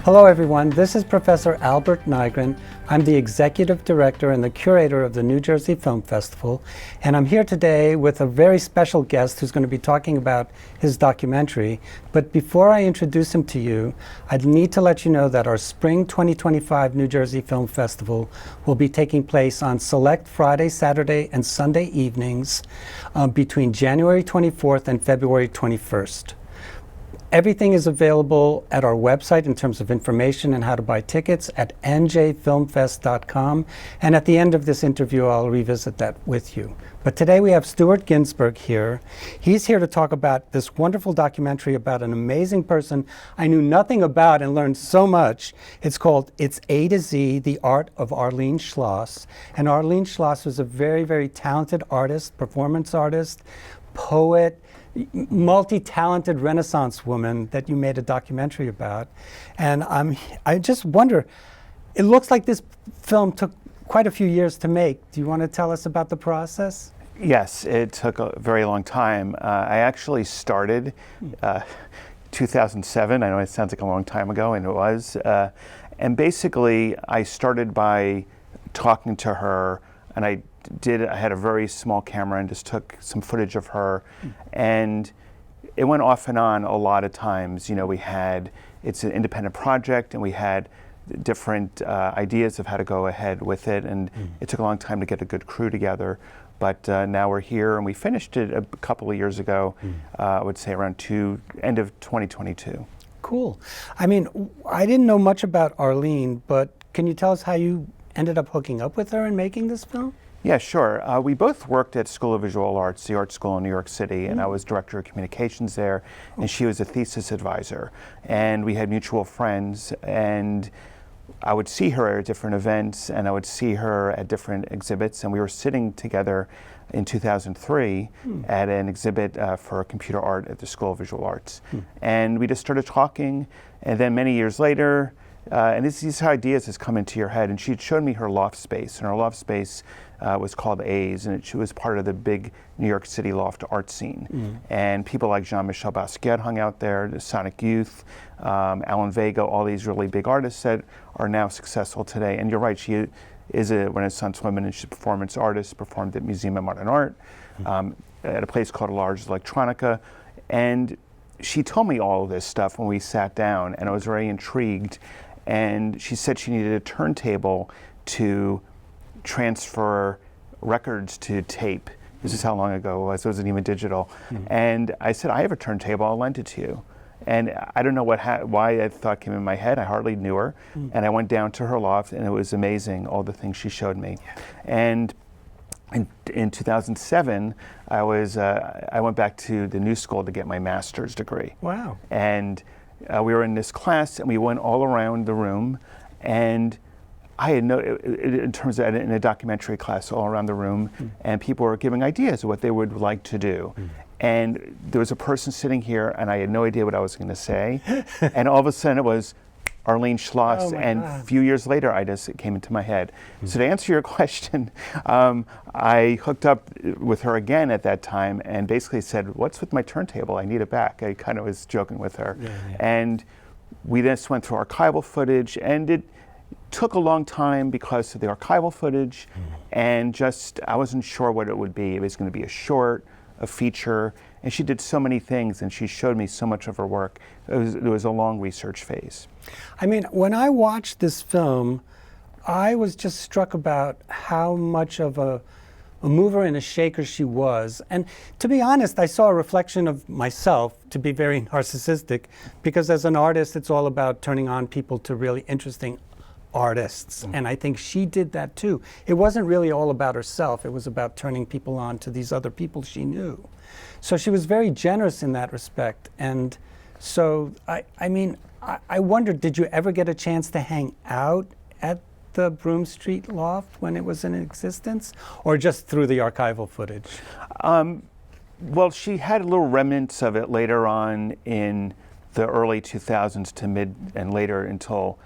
Hello everyone, this is Professor Albert Nygren. I'm the Executive Director and the Curator of the New Jersey Film Festival, and I'm here today with a very special guest who's going to be talking about his documentary. But before I introduce him to you, I'd need to let you know that our Spring 2025 New Jersey Film Festival will be taking place on select Friday, Saturday, and Sunday evenings between January 24th and February 21st. Everything is available at our website in terms of information and how to buy tickets at njfilmfest.com. And at the end of this interview, I'll revisit that with you. But today we have Stuart Ginsberg here. He's here to talk about this wonderful documentary about an amazing person I knew nothing about and learned so much. It's called It's A to Z, The Art of Arleen Schloss. And Arleen Schloss was a very, very talented artist, performance artist, poet, multi-talented Renaissance woman that you made a documentary about. And I just wonder, it looks like this film took quite a few years to make. Do you want to tell us about the process? Yes, it took a very long time. I actually started 2007. I know it sounds like a long time ago, and it was. And basically, I started by talking to her, and I had a very small camera and just took some footage of her, and it went off and on a lot of times. You know, it's an independent project, and we had different ideas of how to go ahead with it, and it took a long time to get a good crew together. But now we're here, and we finished it a couple of years ago, I would say around end of 2022. Cool. I mean, I didn't know much about Arleen, but can you tell us how you ended up hooking up with her and making this film? Yeah, sure. We both worked at School of Visual Arts, the art school in New York City, and I was director of communications there, and she was a thesis advisor. And we had mutual friends, and I would see her at different events, and I would see her at different exhibits, and we were sitting together in 2003 at an exhibit for computer art at the School of Visual Arts. And we just started talking, and then many years later, and these ideas has come into your head, and she had shown me her loft space, and her loft space was called A's, and she was part of the big New York City loft art scene. And people like Jean-Michel Basquiat hung out there, the Sonic Youth, Alan Vega, all these really big artists that are now successful today. And you're right, she is a Renaissance woman, and she's a performance artist, performed at Museum of Modern Art, at a place called Large Electronica. And she told me all of this stuff when we sat down, and I was very intrigued. And she said she needed a turntable to transfer records to tape. This is how long ago it was. It wasn't even digital. And I said, I have a turntable, I'll lend it to you. And I don't know why I thought came in my head. I hardly knew her. And I went down to her loft, and it was amazing, all the things she showed me. And in 2007, I went back to the New School to get my master's degree. Wow. And we were in this class, and we went all around the room, and I had in terms of in a documentary class all around the room, and people were giving ideas of what they would like to do. And there was a person sitting here, and I had no idea what I was going to say. And all of a sudden it was Arleen Schloss, and a few years later it came into my head. So to answer your question, I hooked up with her again at that time and basically said, what's with my turntable? I need it back. I kind of was joking with her. And we just went through archival footage, and it took a long time because of the archival footage, and I wasn't sure what it would be. It was going to be a short, a feature, and she did so many things, and she showed me so much of her work. It was a long research phase. I mean, when I watched this film, I was just struck about how much of a mover and a shaker she was. And to be honest, I saw a reflection of myself, to be very narcissistic, because as an artist, it's all about turning on people to really interesting artists. And I think she did that too. It wasn't really all about herself. It was about turning people on to these other people she knew. So she was very generous in that respect. And so, I wondered, did you ever get a chance to hang out at the Broome Street loft when it was in existence, or just through the archival footage? Well, she had little remnants of it later on in the early 2000s to mid and later until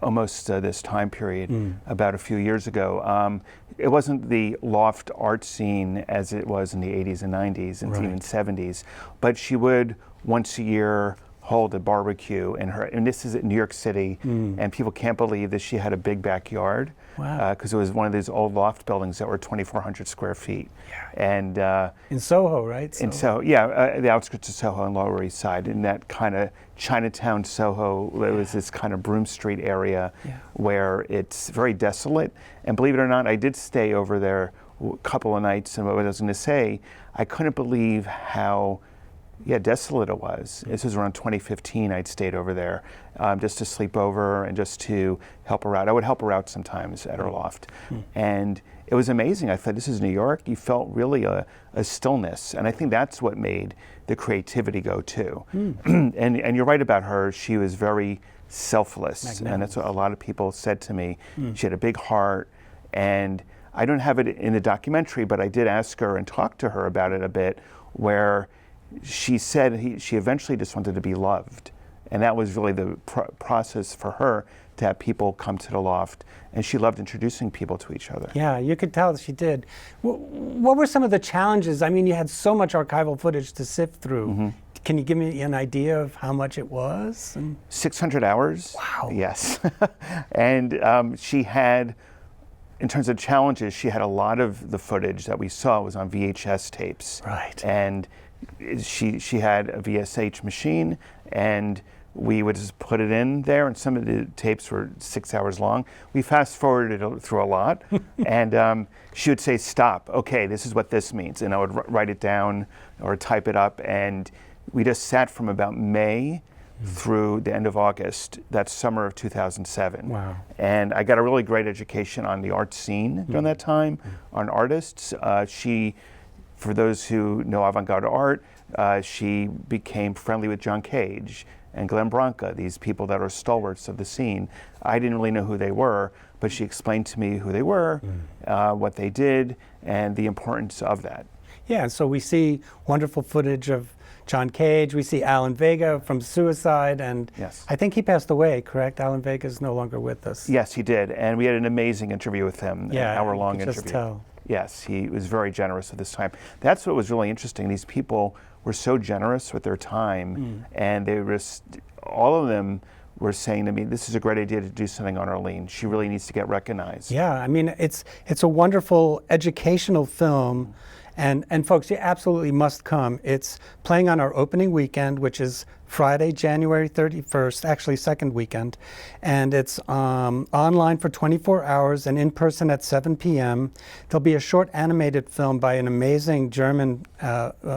almost this time period, about a few years ago. It wasn't the loft art scene as it was in the 80s and 90s and even 70s, but she would once a year hold a barbecue in her, and this is in New York City, and people can't believe that she had a big backyard. Wow. Because it was one of these old loft buildings that were 2,400 square feet. Yeah. And in Soho, right? in Soho, yeah, the outskirts of Soho and Lower East Side, in that kind of Chinatown, Soho. It was this kind of Broome Street area where it's very desolate. And believe it or not, I did stay over there a couple of nights, and what I was going to say, I couldn't believe how desolate it was. This was around 2015. I'd stayed over there just to sleep over and just to help her out. I would help her out sometimes at her loft. And it was amazing. I thought, this is New York. You felt really a stillness. And I think that's what made the creativity go too. And you're right about her. She was very selfless. And that's what a lot of people said to me. She had a big heart. And I don't have it in the documentary, but I did ask her and talk to her about it a bit, where she said she eventually just wanted to be loved. And that was really the process for her, to have people come to the loft. And she loved introducing people to each other. Yeah, you could tell she did. What were some of the challenges? I mean, you had so much archival footage to sift through. Can you give me an idea of how much it was? 600 hours. Wow. Yes. And she had, in terms of challenges, she had a lot of the footage that we saw was on VHS tapes. Right. And she had a VSH machine, and we would just put it in there, and some of the tapes were 6 hours long. We fast forwarded it through a lot, and she would say, stop, okay, this is what this means. And I would write it down or type it up, and we just sat from about May through the end of August, that summer of 2007. Wow. And I got a really great education on the art scene during that time, on artists. For those who know avant-garde art, she became friendly with John Cage and Glenn Branca, these people that are stalwarts of the scene. I didn't really know who they were, but she explained to me who they were, what they did, and the importance of that. Yeah, so we see wonderful footage of John Cage. We see Alan Vega from Suicide, and Yes. I think he passed away, correct? Alan Vega is no longer with us. Yes, he did, and we had an amazing interview with him, Yeah, an hour-long you could interview. just tell. Yes, he was very generous at this time. That's what was really interesting. These people were so generous with their time, and they were all of them were saying to me, this is a great idea to do something on Arleen. She really needs to get recognized. Yeah, I mean, it's a wonderful educational film, and folks, you absolutely must come. It's playing on our opening weekend, which is Friday, January 31st, actually second weekend, and it's online for 24 hours and in person at 7 p.m. There'll be a short animated film by an amazing German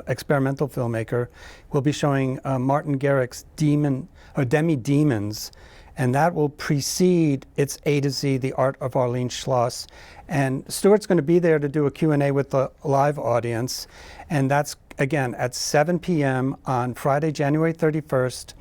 experimental filmmaker. We'll be showing Martin Garrick's Demi Demons, and that will precede its A to Z, The Art of Arleen Schloss. And Stuart's going to be there to do a Q&A with the live audience, and that's, again, at 7 p.m. on Friday, January 31st.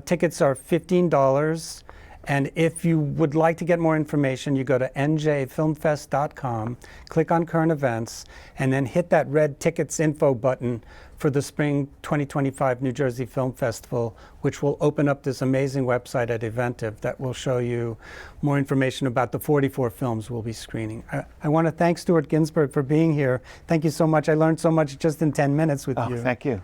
Tickets are $15, and if you would like to get more information, you go to njfilmfest.com, click on current events, and then hit that red tickets info button for the Spring 2025 New Jersey Film Festival, which will open up this amazing website at Eventive that will show you more information about the 44 films we'll be screening. I want to thank Stuart Ginsberg for being here. Thank you so much. I learned so much just in 10 minutes with you. Thank you.